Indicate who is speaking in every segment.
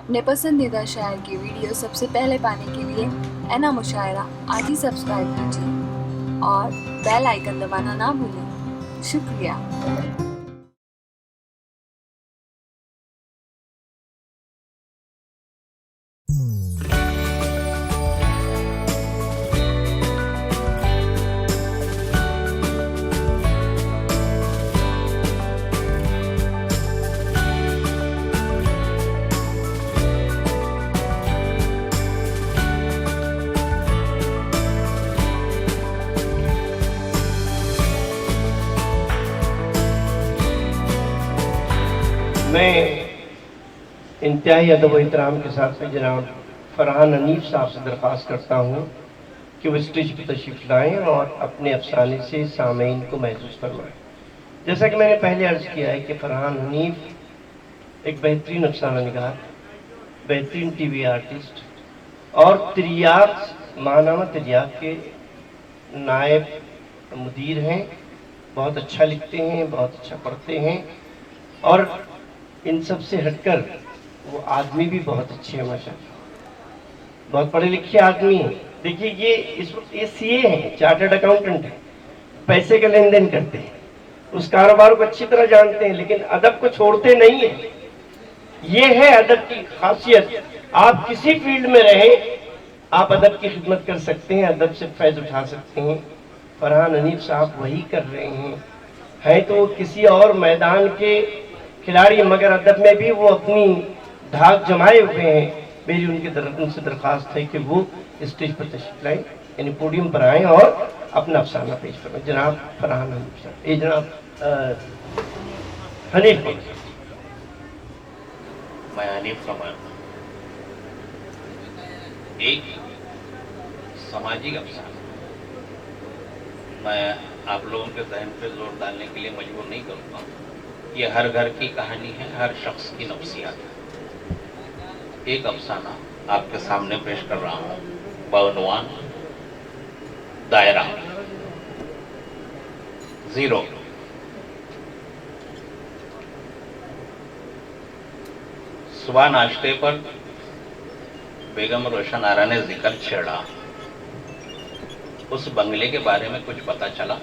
Speaker 1: اپنے پسندیدہ شاعر کی ویڈیو سب سے پہلے پانے کے لیے اینا مشاعرہ آج ہی سبسکرائب کیجیے اور بیل آئیکن دبانا نہ بھولیں۔ شکریہ۔
Speaker 2: میں انتہائی ادب و احترام کے ساتھ میں جناب فرحان حنیف صاحب سے درخواست کرتا ہوں کہ وہ اسٹیج پہ تشریف لائیں اور اپنے افسانے سے سامعین کو محظوظ فرمائیں۔ جیسا کہ میں نے پہلے عرض کیا ہے کہ فرحان حنیف ایک بہترین افسانہ نگار، بہترین ٹی وی آرٹسٹ اور تریاق ماہنامہ تریاق کے نائب مدیر ہیں۔ بہت اچھا لکھتے ہیں، بہت اچھا پڑھتے ہیں اور ان سب سے ہٹ کر وہ آدمی بھی بہت اچھے ہیں ماشاءاللہ، بہت پڑھے لکھے آدمی ہیں۔ دیکھیے یہ سی اے ہیں، چارٹرڈ اکاؤنٹنٹ ہیں، پیسے کا لین دین کرتے ہیں، اس کاروبار کو اچھی طرح جانتے ہیں، لیکن ادب کو چھوڑتے نہیں ہیں۔ یہ ہے ادب کی خاصیت۔ آپ کسی فیلڈ میں رہیں، آپ ادب کی خدمت کر سکتے ہیں، ادب سے فیض اٹھا سکتے ہیں۔ فرحان حنیف صاحب وہی کر رہے ہیں تو وہ کسی اور میدان کے کھلاڑی، مگر ادب میں بھی وہ اپنی دھاک جمائے ہوئے ہیں۔ میری ان سے درخواست ہے کہ وہ اسٹیج پر تشریف لائیں، یعنی پوڈیم پر آئیں اور اپنا افسانہ پیش کریں۔ جناب فرحان حنیف صاحب، جناب حنیف بھائی۔
Speaker 3: میں حنیف قمر ایک سماجی افسانہ، میں آپ لوگوں کے ذہن پہ زور ڈالنے کے لیے مجبور نہیں کروں گا۔ یہ ہر گھر کی کہانی ہے، ہر شخص کی نفسیات ہے۔ ایک افسانہ آپ کے سامنے پیش کر رہا ہوں بعنوان دائرہ۔ زیرو۔ صبح ناشتے پر بیگم روشن آرا نے ذکر چھیڑا، اس بنگلے کے بارے میں کچھ پتا چلا؟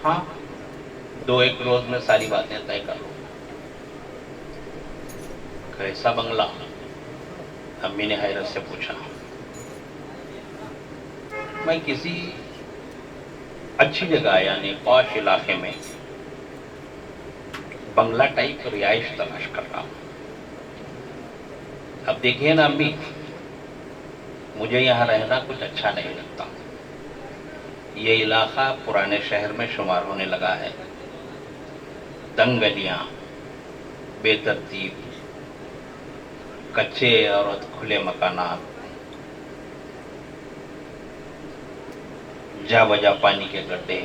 Speaker 3: ہاں، 2-1 روز میں ساری باتیں طے کر لوں۔ کیسا بنگلہ؟ امی نے حیرت سے پوچھا۔ میں کسی اچھی جگہ یعنی پوش علاقے میں بنگلہ ٹائپ رہائش تلاش کر رہا ہوں۔ اب دیکھیے نا امی، مجھے یہاں رہنا کچھ اچھا نہیں لگتا۔ یہ علاقہ پرانے شہر میں شمار ہونے لگا ہے۔ تنگ گلیاں، بے ترتیب، کچے اور کھلے مکانات، جا بجا پانی کے گڈھے،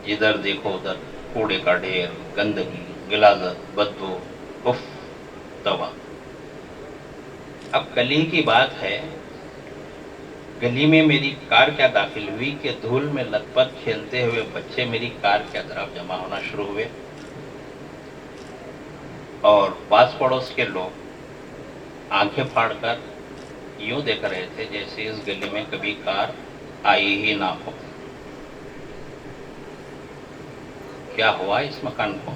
Speaker 3: جدھر دیکھو ادھر کوڑے کا ڈھیر، گندگی، غلاظت، بدبو، اف توا۔ اب کل ہی کی بات ہے، گلی میں میری کار کیا داخل ہوئی کہ دھول میں لت پت کھیلتے ہوئے بچے میری کار کی طرف جمع ہونا شروع ہوئے اور پاس پڑوس کے لوگ آنکھیں پھاڑ کر یوں دیکھ رہے تھے جیسے اس گلی میں کبھی کار آئی ہی نہ ہو۔ کیا ہوا اس مکان کو؟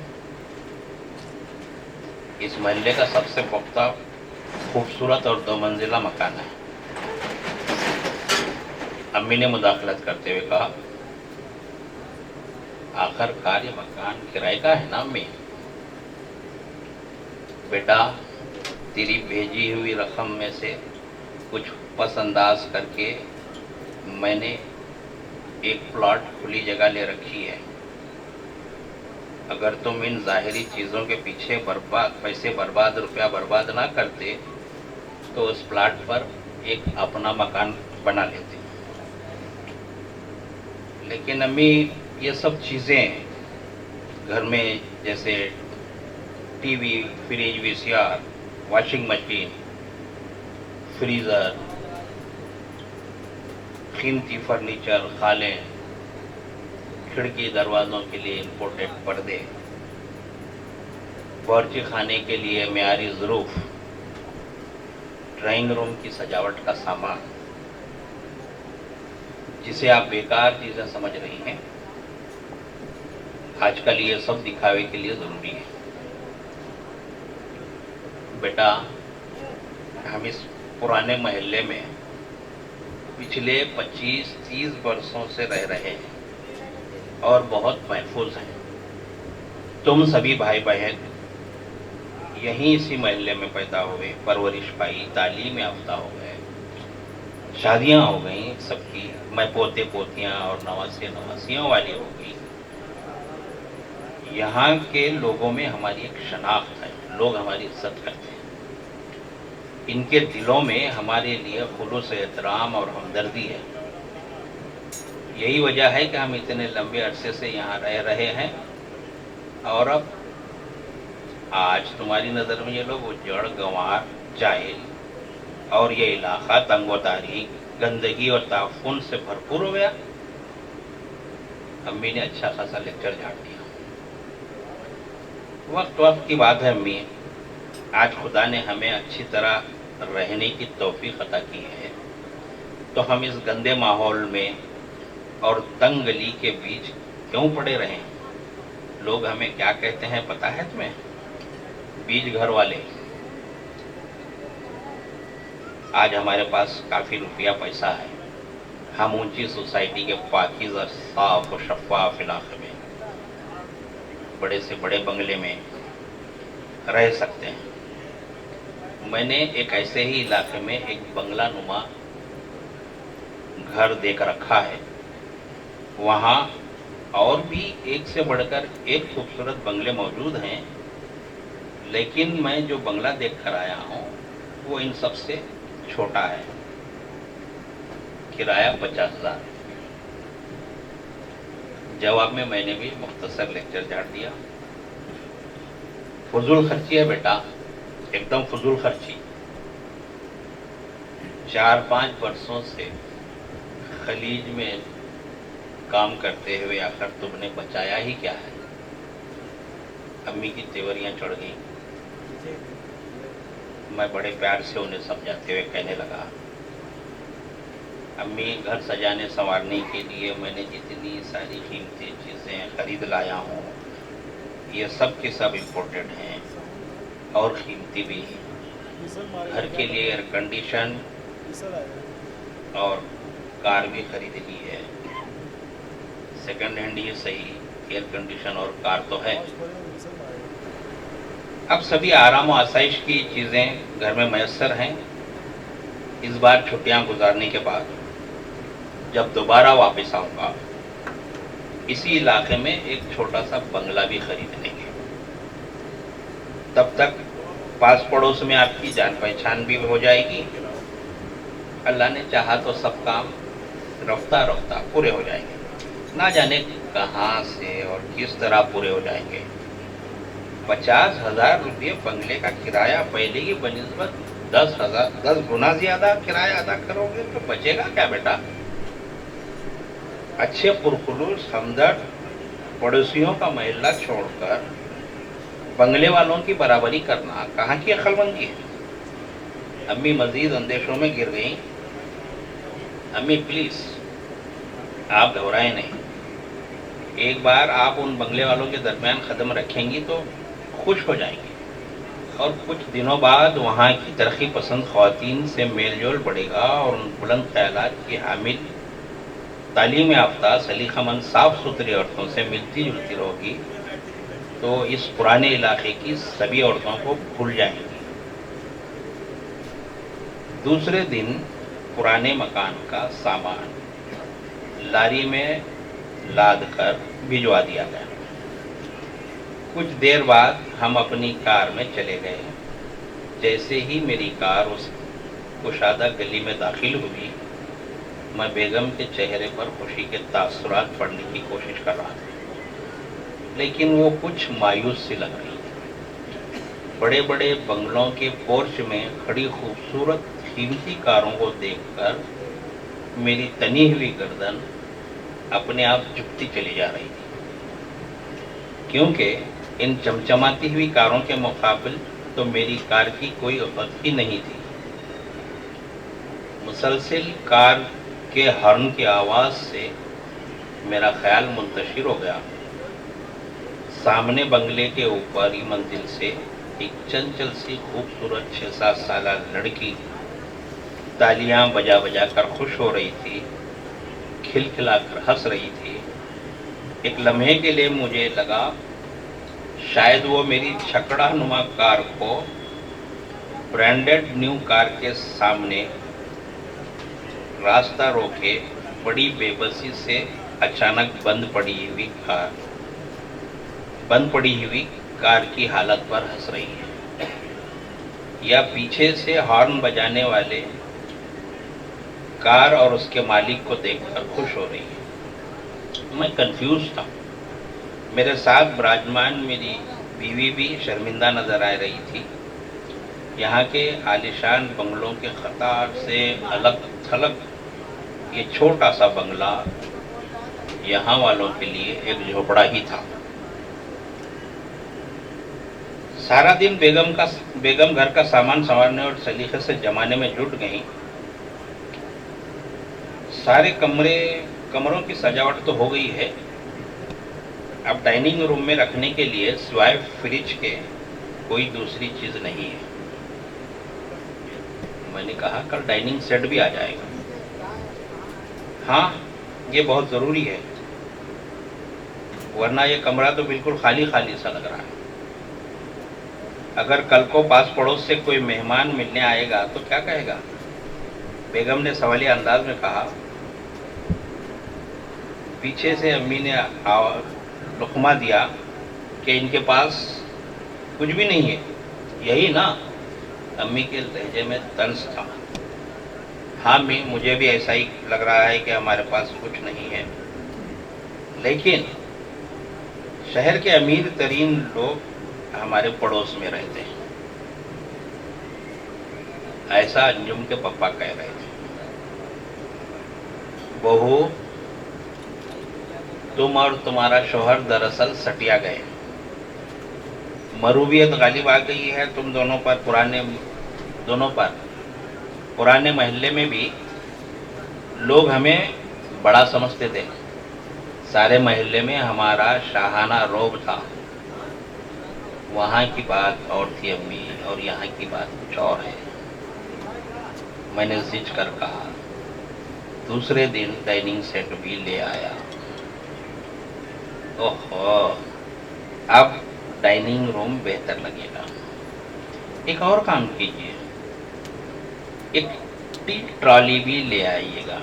Speaker 3: اس محلے کا سب سے پختہ، خوبصورت اور 2 منزلہ مکان ہے۔ امی نے مداخلت کرتے ہوئے کہا، آخر کار یہ مکان کرائے کا ہے نا امی؟ بیٹا، تیری بھیجی ہوئی رقم میں سے کچھ پس انداز کر کے میں نے ایک پلاٹ کھلی جگہ لے رکھی ہے۔ اگر تم ان ظاہری چیزوں کے پیچھے پیسے برباد، روپیہ برباد نہ کرتے تو اس پلاٹ پر ایک اپنا مکان بنا لیتے۔ لیکن امی، یہ سب چیزیں گھر میں جیسے TV, fridge, V C R, washing machine, freezer, قیمتی فرنیچر، خالیں، کھڑکی دروازوں کے لیے امپورٹڈ پردے، बावर्ची खाने के लिए मेयारी ज़रूफ, ड्राइंग रूम की सजावट का सामान, जिसे आप बेकार चीज़ें समझ रही हैं, आजकल ये सब दिखावे के लिए ज़रूरी है। बेटा, हम इस पुराने महल्ले में पिछले 25-30 वर्षों से रह रहे हैं और बहुत महफूज हैं। तुम सभी भाई बहन यहीं इसी महल्ले में पैदा हुए, परवरिश पाई, तालीम याफ्ता हो गए, शादियां हो गई सबकी, मैं पोते पोतियां और नवासे नवासियों वाली हो गई। यहाँ के लोगों में हमारी एक शनाख्त है, लोग हमारी इज्जत करते हैं। इनके दिलों में हमारे लिए खुलूस एहतराम और हमदर्दी है। यही वजह है कि हम इतने लंबे अरसे से यहाँ रह रहे हैं और अब आज तुम्हारी नज़र में ये लोग उजड़, गंवार, जाहिल और ये इलाका तंगोतारी, गंदगी और ताफुन से भरपूर हो गया। अम्मी ने अच्छा खासा लेक्चर झाड़ दिया। वक्त की बात है अम्मी, आज खुदा ने हमें अच्छी तरह रहने की तौफीक अता की है, तो हम इस गंदे माहौल में और तंग गली के बीच क्यों पड़े रहें? लोग हमें क्या कहते हैं पता है तुम्हें? बीज घर वाले। आज हमारे पास काफ़ी रुपया पैसा है, हम ऊंची सोसाइटी के पाकीज़ा, साफ और शफाफ इलाके में बड़े से बड़े बंगले में रह सकते हैं। मैंने एक ऐसे ही इलाके में एक बंगला नुमा घर देख रखा है। वहाँ और भी एक से बढ़कर एक खूबसूरत बंगले मौजूद हैं, लेकिन मैं जो बंगला देख कर आया हूँ वो इन सब से छोटा है। किराया 50,000। जवाब में मैंने भी मुख्तसर लेक्चर झाड़ दिया। फजूल खर्ची है बेटा, एकदम फजूल खर्ची। 4-5 वर्षों से खलीज में काम करते हुए आखिर तुमने बचाया ही क्या है? अम्मी की तेवरियां चढ़ गई। मैं बड़े प्यार से उन्हें समझाते हुए कहने लगा, अम्मी, घर सजाने संवारने के लिए मैंने जितनी सारी कीमती चीज़ें खरीद लाया हूँ, ये सब के सब इम्पोर्टेड हैं और कीमती भी हैं। घर के लिए एयर कंडीशन और कार भी खरीद ली है। सेकंड हैंड ये सही, एयर कंडीशन और कार तो है। अब सभी आराम और आसाइश की चीज़ें घर में मैसर हैं। इस बार छुट्टियां गुजारने के बाद जब दोबारा वापस आऊँगा, इसी इलाके में एक छोटा सा बंगला भी खरीद लेंगे। तब तक पास पड़ोस में आपकी जान पहचान भी हो जाएगी। अल्लाह ने चाहा तो सब काम रफ्ता रफ्ता पूरे हो जाएंगे। ना जाने कहाँ से और किस तरह पूरे हो जाएंगे। 50,000 रुपये बंगले का किराया पहले की बनिस्बत 10 गुना ज्यादा किराया अदा करोगे तो बचेगा क्या बेटा? अच्छे पुरखुलूस हमदर्द पड़ोसियों का महल्ला छोड़कर बंगले वालों की बराबरी करना कहाँ की अक्लमंदी है? अम्मी मजीद अंदेशों में गिर गई। अम्मी प्लीज, आप घबराएं नहीं। एक बार आप उन बंगले वालों के दरमियान कदम रखेंगी तो खुश हो जाएंगी और कुछ दिनों बाद वहाँ की तरक्की पसंद ख्वातीन से मेलजोल बढ़ेगा और उन बुलंद ख्यालात की हामिल तालीम याफ्ता सलीकामंद साफ सुथरी औरतों से मिलती जुलती रहोगी तो इस पुराने इलाके की सभी औरतों को भूल जाएंगी। दूसरे दिन पुराने मकान का सामान लारी में लाद कर भिजवा दिया गया। कुछ देर बाद हम अपनी कार में चले गए। जैसे ही मेरी कार उस कुशादा गली में दाखिल हुई, मैं बेगम के चेहरे पर खुशी के तासुरात पढ़ने की कोशिश कर रहा था, लेकिन वो कुछ मायूस सी लग रही थी। बड़े बड़े बंगलों के पोर्च में खड़ी खूबसूरत कीमती कारों को देखकर मेरी तनी हुई गर्दन अपने आप झुकती चली जा रही थी, क्योंकि इन चमचमाती हुई कारों के मुकाबिल तो मेरी कार की कोई औक़त ही नहीं थी। मुसलसिल कार के हॉर्न की आवाज़ से मेरा ख्याल मुंतशिर हो गया। सामने बंगले के ऊपरी मंजिल से एक चंचल सी खूबसूरत 6-7 साल लड़की तालियां बजा बजा कर खुश हो रही थी, खिलखिला कर हंस रही थी। एक लम्हे के लिए मुझे लगा शायद वो मेरी छकड़ा नुमा कार को ब्रांडेड न्यू कार के सामने रास्ता रोके बड़ी बेबसी से अचानक बंद पड़ी हुई कार की हालत पर हंस रही है, या पीछे से हॉर्न बजाने वाले कार और उसके मालिक को देखकर खुश हो रही है। मैं कंफ्यूज था। मेरे साथ विराजमान मेरी बीवी भी शर्मिंदा नजर आ रही थी। यहाँ के आलिशान बंगलों के कतार से अलग थलग ये छोटा सा बंगला यहाँ वालों के लिए एक झोपड़ा ही था। सारा दिन बेगम घर का सामान संवारने और सलीके से जमाने में जुट गई। सारे कमरों की सजावट तो हो गई है। अब डाइनिंग रूम में रखने के लिए सिवाय फ्रिज के कोई दूसरी चीज नहीं है। मैंने कहा कल डाइनिंग सेट भी आ जाएगा। हाँ, ये बहुत जरूरी है, वरना ये कमरा तो बिल्कुल खाली खाली सा लग रहा है। अगर कल को पास पड़ोस से कोई मेहमान मिलने आएगा तो क्या कहेगा? बेगम ने सवालिया अंदाज में कहा। पीछे से अम्मी ने लुकमा दिया कि इनके पास कुछ भी नहीं है, यही ना? अम्मी के लहजे में तंज था। हाँ अम्मी, मुझे भी ऐसा ही लग रहा है कि हमारे पास कुछ नहीं है, लेकिन शहर के अमीर तरीन लोग हमारे पड़ोस में रहते हैं, ऐसा अंजुम के पापा कह रहे थे। बहू, तुम और तुम्हारा शोहर दरअसल सटिया गए। मरूबियत गालिब आ गई है तुम दोनों पर। पुराने महल्ले में भी लोग हमें बड़ा समझते थे। सारे महल्ले में हमारा शाहाना रोब था। वहाँ की बात और थी अम्मी, और यहाँ की बात कुछ और है। मैंने जिद कर कहा। दूसरे दिन डाइनिंग सेट भी ले आया। ओहो, अब डाइनिंग रूम बेहतर लगेगा। एक और काम कीजिए, एक टी ट्रॉली भी ले आइएगा।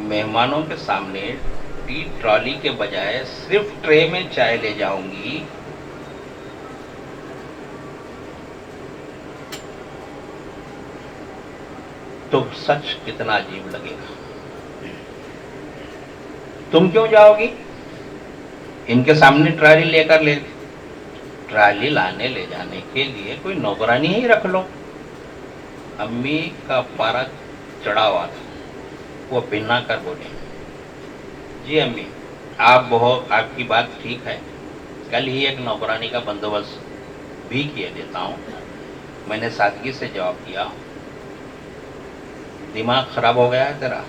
Speaker 3: मेहमानों के सामने टी ट्रॉली के बजाय सिर्फ ट्रे में चाय ले जाऊंगी। तो सच कितना अजीब लगेगा। तुम क्यों जाओगी? इनके सामने ट्रॉली लाने ले जाने के लिए कोई नौकरानी ही रख लो। अम्मी का पारा चढ़ा हुआ था। वो बिना कर बोले, जी अम्मी, आपकी बात ठीक है, कल ही एक नौकरानी का बंदोबस्त भी किए देता हूँ। मैंने सादगी से जवाब दिया। दिमाग खराब हो गया है तेरा?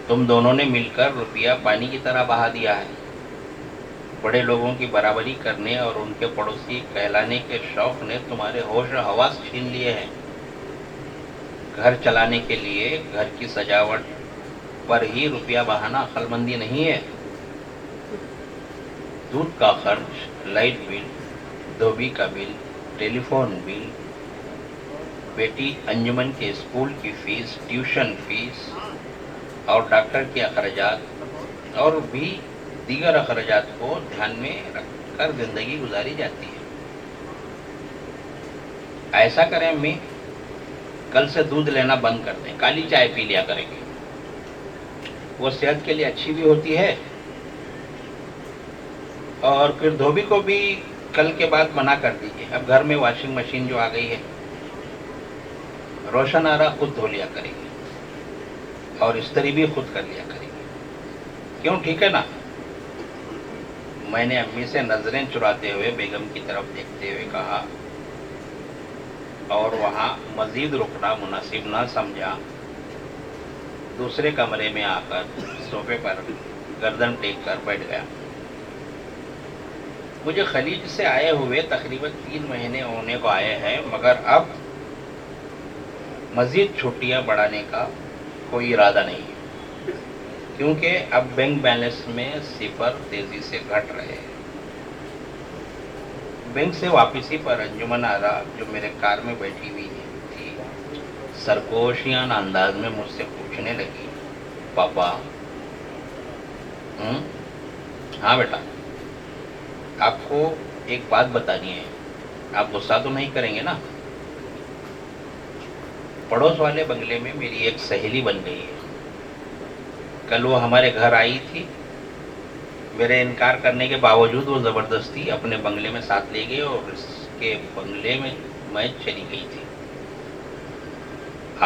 Speaker 3: तुम दोनों ने मिलकर रुपया पानी की तरह बहा दिया है। बड़े लोगों की बराबरी करने और उनके पड़ोसी कहलाने के शौक ने तुम्हारे होश और हवास छीन लिए हैं। घर चलाने के लिए घर की सजावट पर ही रुपया बहाना अक्लमंदी नहीं है। दूध का खर्च, लाइट बिल, धोबी का बिल, टेलीफोन बिल, बेटी अंजुमन के स्कूल की फीस, ट्यूशन फीस और डॉक्टर के अखराजात और भी दीगर अखराजात को ध्यान में रखकर जिंदगी गुजारी जाती है। ऐसा करें अम्मी, कल से दूध लेना बंद कर दें, काली चाय पी लिया करेंगे। वो सेहत के लिए अच्छी भी होती है। और फिर धोबी को भी कल के बाद मना कर दीजिए। अब घर में वॉशिंग मशीन जो आ गई है, रोशन आरा खुद धो लिया करेगी और इस्त्री भी खुद कर लिया करेगी। क्यों, ठीक है ना? میں نے امی سے نظریں چراتے ہوئے بیگم کی طرف دیکھتے ہوئے کہا اور وہاں مزید رکنا مناسب نہ سمجھا، دوسرے کمرے میں آ کر صوفے پر گردن ٹیک کر بیٹھ گیا۔ مجھے خلیج سے آئے ہوئے تقریباً 3 مہینے ہونے کو آئے ہیں، مگر اب مزید چھٹیاں بڑھانے کا کوئی ارادہ نہیں ہے، کیونکہ اب بینک بیلنس میں صفر تیزی سے گھٹ رہے ہیں۔ بینک سے واپسی پر انجمن آرا جو میرے کار میں بیٹھی ہوئی تھی، سرگوشیان انداز میں مجھ سے پوچھنے لگی، پاپا ہاں بیٹا، آپ کو ایک بات بتانی ہے، آپ غصہ تو نہیں کریں گے نا؟ پڑوس والے بنگلے میں میری ایک سہیلی بن گئی ہے، کل وہ ہمارے گھر آئی تھی، میرے انکار کرنے کے باوجود وہ زبردستی اپنے بنگلے میں ساتھ لے گئی اور اس کے بنگلے میں چلی گئی تھی۔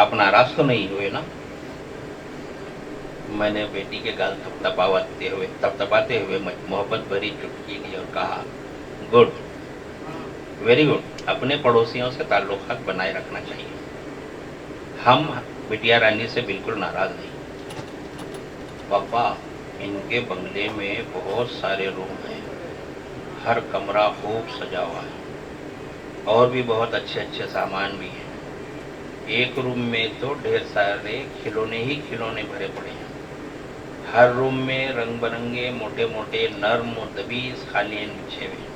Speaker 3: آپ ناراض تو نہیں ہوئے نا؟ میں نے بیٹی کے گال تھپتپاتے ہوئے محبت بھری چٹکی لی اور کہا، گڈ، ویری گڈ، اپنے پڑوسیوں سے تعلقات بنائے رکھنا چاہیے، ہم بٹیا رانی سے بالکل ناراض نہیں۔ پاپا، ان کے بنگلے میں بہت سارے روم ہیں، ہر کمرہ خوب سجا ہوا ہے اور بھی بہت اچھے اچھے سامان بھی ہیں۔ ایک روم میں تو ڈھیر سارے کھلونے ہی کھلونے بھرے پڑے ہیں، ہر روم میں رنگ برنگے موٹے موٹے نرم و دبیز قالین بچھے ہوئے۔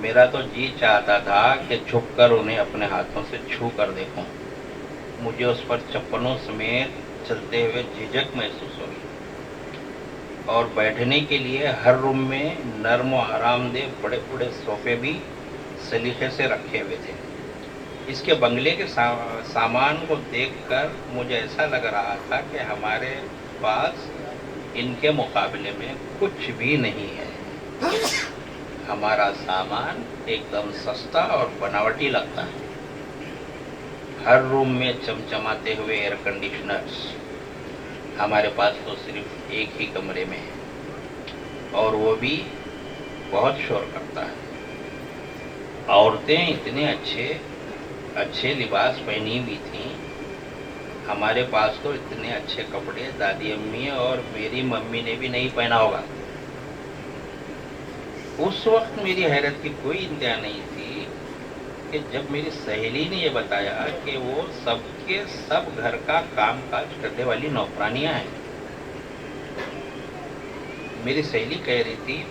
Speaker 3: میرا تو جی چاہتا تھا کہ چھپ کر انہیں اپنے ہاتھوں سے چھو کر دیکھوں، مجھے اس پر چپلوں سمیت چلتے ہوئے جھجک محسوس ہوئی، اور بیٹھنے کے لیے ہر روم میں نرم و آرام دہ بڑے بڑے صوفے بھی سلیقے سے رکھے ہوئے تھے۔ اس کے بنگلے کے سامان کو دیکھ کر مجھے ایسا لگ رہا تھا کہ ہمارے پاس ان کے مقابلے میں کچھ بھی نہیں ہے، ہمارا سامان ایک دم سستا اور بناوٹی لگتا ہے۔ ہر روم میں چمچماتے ہوئے ایئر کنڈیشنرز، ہمارے پاس تو صرف ایک ہی کمرے میں ہے اور وہ بھی بہت شور کرتا ہے۔ عورتیں اتنے اچھے لباس پہنی ہوئی تھیں، ہمارے پاس تو اتنے اچھے کپڑے دادی امی اور میری ممی نے بھی نہیں پہنا ہوگا۔ اس وقت میری حیرت کی کوئی انتہا نہیں تھی کہ جب میری سہیلی نے یہ بتایا کہ وہ سب کے سب گھر کا کام کاج کرنے والی نوکرانیاں ہیں۔ میری سہیلی کہہ رہی تھی،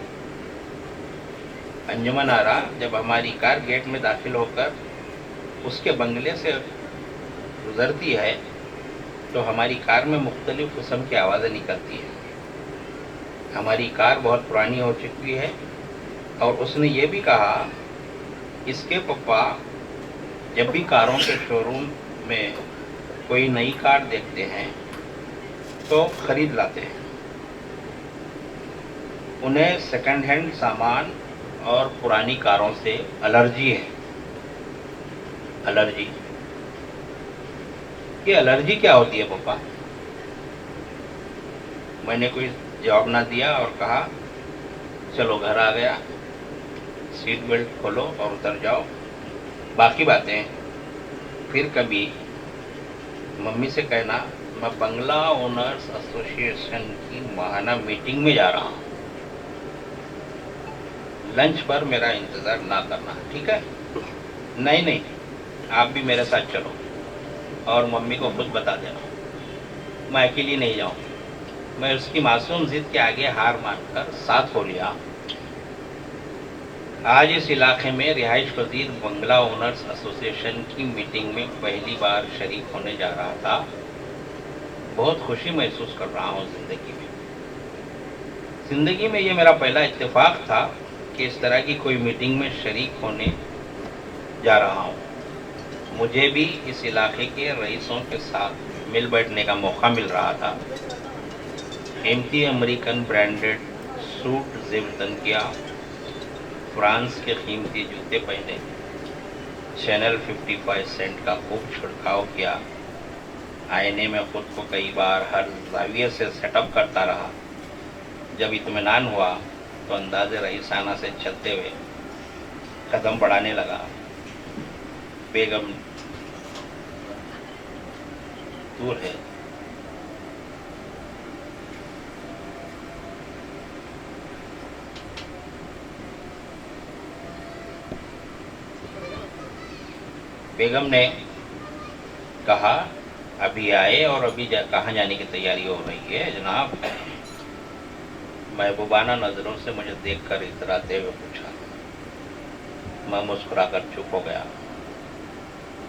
Speaker 3: انجمن آرا جب ہماری کار گیٹ میں داخل ہو کر اس کے بنگلے سے گزرتی ہے تو ہماری کار میں مختلف قسم کی آوازیں نکلتی ہیں۔ ہماری کار بہت پرانی ہو چکی ہے، اور اس نے یہ بھی کہا اس کے پپا جب بھی کاروں کے شو روم میں کوئی نئی کار دیکھتے ہیں تو خرید لاتے ہیں، انہیں سیکنڈ ہینڈ سامان اور پرانی کاروں سے الرجی ہے۔ الرجی؟ یہ الرجی کیا ہوتی ہے پپا؟ میں نے کوئی جواب نہ دیا اور کہا، چلو گھر آ گیا، سیٹ بیلٹ کھولو اور اتر جاؤ، باقی باتیں پھر کبھی ممی سے کہنا، میں بنگلہ اونرز ایسوسی ایشن کی ماہانہ میٹنگ میں جا رہا ہوں، لنچ پر میرا انتظار نہ کرنا، ٹھیک ہے؟ نہیں، آپ بھی میرے ساتھ چلو اور ممی کو خود بتا دینا، میں اکیلی نہیں جاؤں۔ میں اس کی معصوم ضد کے آگے ہار مان کر ساتھ ہو لیا۔ آج اس علاقے میں رہائش پذیر بنگلہ اونرز ایسوسی ایشن کی میٹنگ میں پہلی بار شریک ہونے جا رہا تھا۔ بہت خوشی محسوس کر رہا ہوں زندگی میں یہ میرا پہلا اتفاق تھا کہ اس طرح کی کوئی میٹنگ میں شریک ہونے جا رہا ہوں۔ مجھے بھی اس علاقے کے رئیسوں کے ساتھ مل بیٹھنے کا موقع مل رہا تھا۔ قیمتی امریکن برانڈڈ سوٹ زیب تن کیا، فرانس کے قیمتی جوتے پہنے، چینل 55 سینٹ کا خوب چھڑکاؤ کیا، آئینے میں خود کو کئی بار ہر زاویے سے سیٹ اپ کرتا رہا۔ جب اطمینان ہوا तो अंदाज़े रईसाना से चलते हुए कदम बढ़ाने लगा। बेगम दूर है। बेगम ने कहा, अभी आए और अभी कहाँ जाने की तैयारी हो रही है जनाब? महबूबाना नजरों से मुझे देखकर इतराते हुए पूछा। मैं मुस्कुराकर चुप हो गया।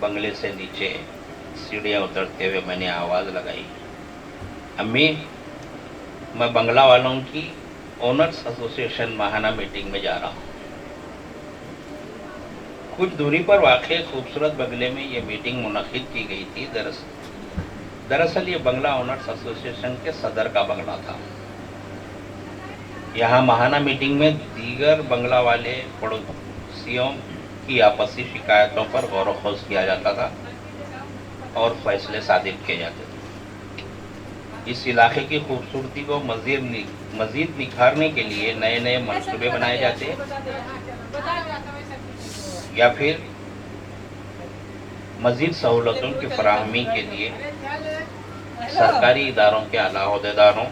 Speaker 3: बंगले से नीचे सीढ़ियाँ उतरते हुए मैंने आवाज़ लगाई, अम्मी, मैं बंगला वालों की ओनर्स एसोसिएशन माहाना मीटिंग में जा रहा हूँ। कुछ दूरी पर वाक़े खूबसूरत बंगले में ये मीटिंग मुनक़िद की गई थी। दरअसल ये बंगला ओनर्स एसोसिएशन के सदर का बंगला था। यहाँ माहाना मीटिंग में दीगर बंगला वाले पड़ोसियों की आपसी शिकायतों पर गौर व खोज किया जाता था और फैसले सादिर किए जाते थे। इस इलाके की खूबसूरती को मज़ीद निखारने के लिए नए नए मंसूबे बनाए जाते या फिर मज़ीद सहूलतों की फराहमी के लिए सरकारी इदारों के आला अहदेदारों,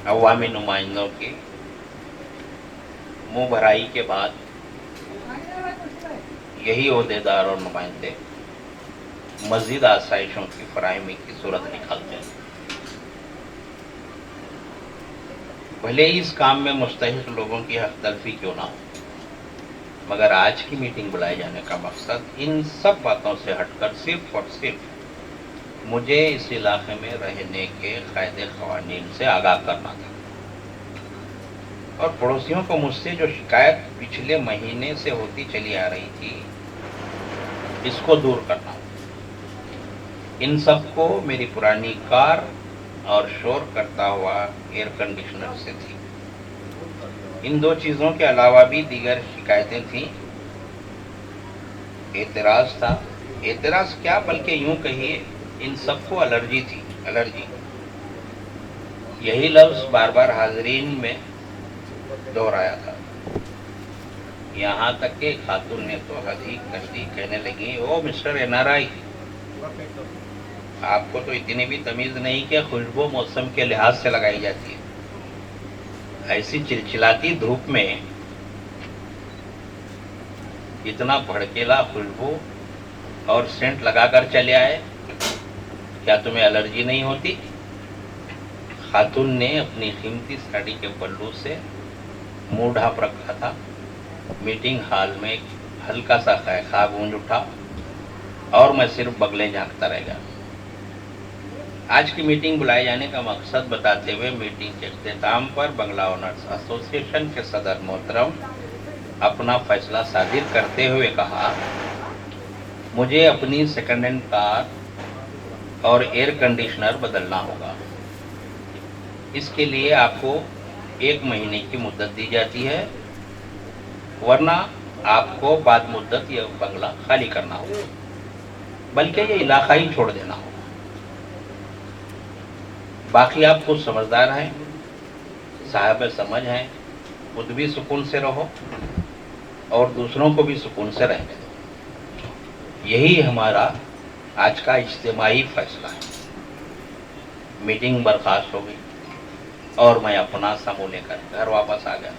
Speaker 3: अवामी नुमाइंदों की मुँह भराई के बाद यही अहदेदार और नुमाइंदे मज़ीद आसाइशों की फराहमी की सूरत निकालते हैं। भले ही इस काम में मुस्तहिक लोगों की हक तलफी क्यों ना हो, मगर आज की मीटिंग बुलाए जाने का मकसद इन सब बातों से हटकर सिर्फ और सिर्फ मुझे इस इलाके में रहने के कायदे क़वानीन से आगाह करना था और पड़ोसियों को मुझसे जो शिकायत पिछले महीने से होती चली आ रही थी, इसको दूर करना। इन सबको मेरी पुरानी कार और शोर करता हुआ एयर कंडीशनर से थी। इन दो चीज़ों के अलावा भी दीगर शिकायतें थीं। एतराज़ था, एतराज़ क्या बल्कि यूं कहिए इन सबको एलर्जी थी। एलर्जी, यही लफ्ज़ बार बार हाज़रीन में दोहराया था। यहाँ तक कि खातून ने तो हद ही कर दी, कहने लगी, ओ मिस्टर एनआरआई, आपको तो इतनी भी तमीज़ नहीं कि खुशबू मौसम के लिहाज से लगाई जाती है। ऐसी चिलचिलाती धूप में इतना भड़केला खुशबू और सेंट लगाकर चले आए, क्या तुम्हें एलर्जी नहीं होती? खातून ने अपनी कीमती साड़ी के पल्लू से मुंह ढाँप रखा था। मीटिंग हॉल में एक हल्का सा खैखा गूंज उठा और मैं सिर्फ बगले झांकता रह गया। आज की मीटिंग बुलाए जाने का मकसद बताते हुए मीटिंग के इख्तिताम पर बंगला ओनर्स एसोसिएशन के सदर मोहतरम अपना फैसला सादिर करते हुए कहा, मुझे अपनी सेकंड हैंड कार और एयर कंडीशनर बदलना होगा। इसके लिए आपको 1 महीने की मुद्दत दी जाती है, वरना आपको बाद मुद्दत यह बंगला खाली करना होगा, बल्कि ये इलाका ही छोड़ देना होगा। बाकी आप खुद समझदार हैं, साहब समझ हैं, खुद भी सुकून से रहो और दूसरों को भी सुकून से रहने दो। यही हमारा आज का इज्तिमाई फैसला है। मीटिंग बर्खास्त हो गई और मैं अपना समूह लेकर घर वापस आ गया।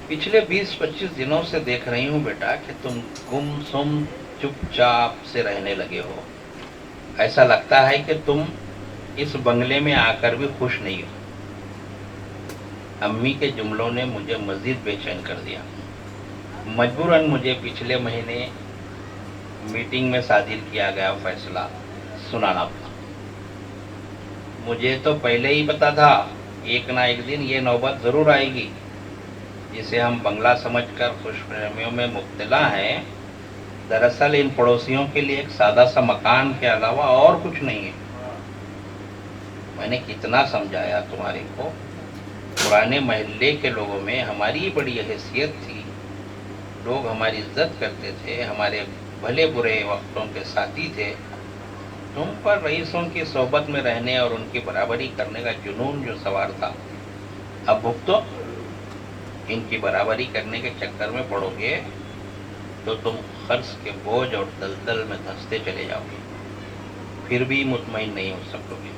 Speaker 3: पिछले 20-25 दिनों से देख रही हूँ बेटा कि तुम गुमसुम चुपचाप से रहने लगे हो। ऐसा लगता है कि तुम इस बंगले में आकर भी खुश नहीं हो। अम्मी के जुमलों ने मुझे मज़ीद बेचैन कर दिया। मजबूरन मुझे पिछले महीने मीटिंग में सादिर किया गया फैसला सुनाना पड़ा। मुझे तो पहले ही पता था एक ना एक दिन ये नौबत ज़रूर आएगी जिसे हम बंगला समझकर खुशफहमियों में मुब्तला हैं, दरअसल इन पड़ोसियों के लिए एक सादा सा मकान के अलावा और कुछ नहीं है। मैंने कितना समझाया तुम्हारे को। पुराने महल्ले के लोगों में हमारी बड़ी हैसियत थी, लोग हमारी इज्जत करते थे, हमारे भले बुरे वक्तों के साथी थे। तुम पर रईसों की सोहबत में रहने और उनकी बराबरी करने का जुनून जो सवार था, अब भुगतो, इनकी बराबरी करने के चक्कर में पड़ोगे तो तुम खर्च के बोझ और दलदल में धंसते चले जाओगे, फिर भी मुतमईन नहीं हो सकोगे।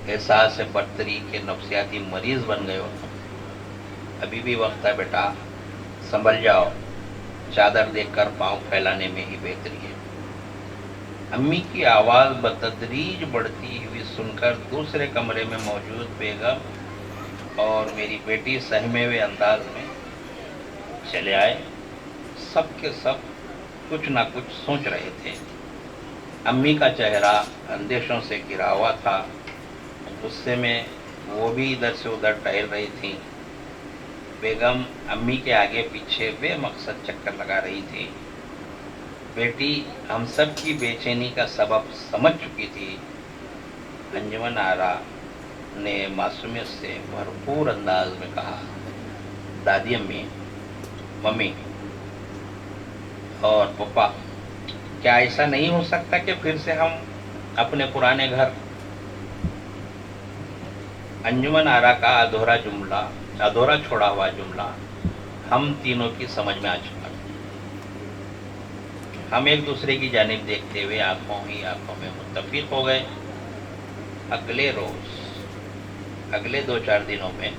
Speaker 3: एहसास बर्तरी के नफ्सियाती मरीज बन गए हो तुम। अभी भी वक्त है बेटा, संभल जाओ, चादर देखकर पांव फैलाने में ही बेहतरी है। अम्मी की आवाज़ बतदरीज बढ़ती हुई सुनकर दूसरे कमरे में मौजूद बेगम और मेरी बेटी सहमे हुए अंदाज में चले आए। सब के सब कुछ ना कुछ सोच रहे थे। अम्मी का चेहरा अंदेशों से घिरा हुआ था। गुस्से में वो भी इधर से उधर टहल रही थी। बेगम अम्मी के आगे पीछे बेमकसद चक्कर लगा रही थी। बेटी हम सब की बेचैनी का सबब समझ चुकी थी। अंजुमन आरा ने मासूमियत से भरपूर अंदाज में कहा, दादी अम्मी, मम्मी और पापा, क्या ऐसा नहीं हो सकता कि फिर से हम अपने पुराने घर। अंजुमन आरा का अधूरा छोड़ा हुआ जुमला हम तीनों की समझ में आ चुका। हम एक दूसरे की जानिब देखते हुए आंखों ही आंखों में मुत्तफिक हो गए। अगले 2-4 दिनों में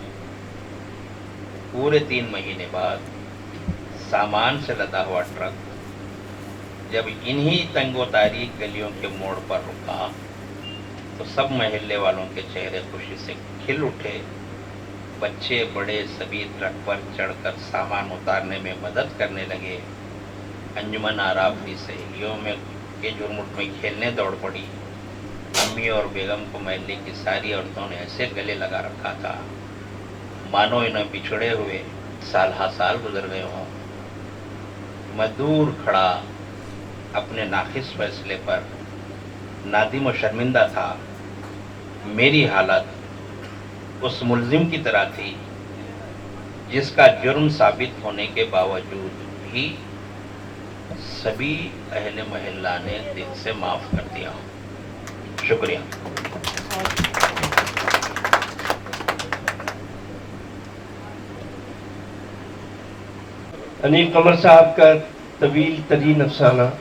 Speaker 3: पूरे 3 महीने बाद सामान से लदा हुआ ट्रक जब इन्हीं तंगोतारी गलियों के मोड़ पर रुका तो सब महल्ले वालों के चेहरे खुशी से खिल उठे। बच्चे बड़े सभी ट्रक पर चढ़कर सामान उतारने में मदद करने लगे। अंजुमन आरा अपनी सहेलियों में के झुरमुट में खेलने दौड़ पड़ी। अम्मी और बेगम को महल्ले की सारी औरतों ने ऐसे गले लगा रखा था मानो इन्हें बिछड़े हुए साल हा साल गुजर गए हों। मैं दूर खड़ा अपने नाखिस फैसले पर नादिम और शर्मिंदा था। मेरी हालत उस मुल्जिम की तरह थी जिसका जुर्म साबित होने के बावजूद भी सभी अहले महल्ला ने दिल से माफ कर दिया। शुक्रिया।
Speaker 2: हनीफ कमर साहब का तवील तरीन अफसाना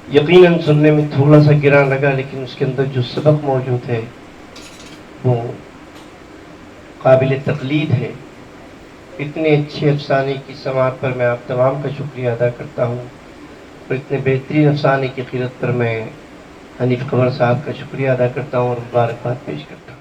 Speaker 2: यकीनन सुनने में थोड़ा सा गिरा लगा, लेकिन उसके अंदर जो सबक मौजूद है वो काबिल तकलीद है। इतने अच्छे अफसाने की समात पर मैं आप तमाम का शुक्रिया अदा करता हूँ और इतने बेहतरीन अफसाने की क़ीरत पर मैं हनीफ कमर साहब का शुक्रिया अदा करता हूँ और मुबारकबाद पेश करता हूँ।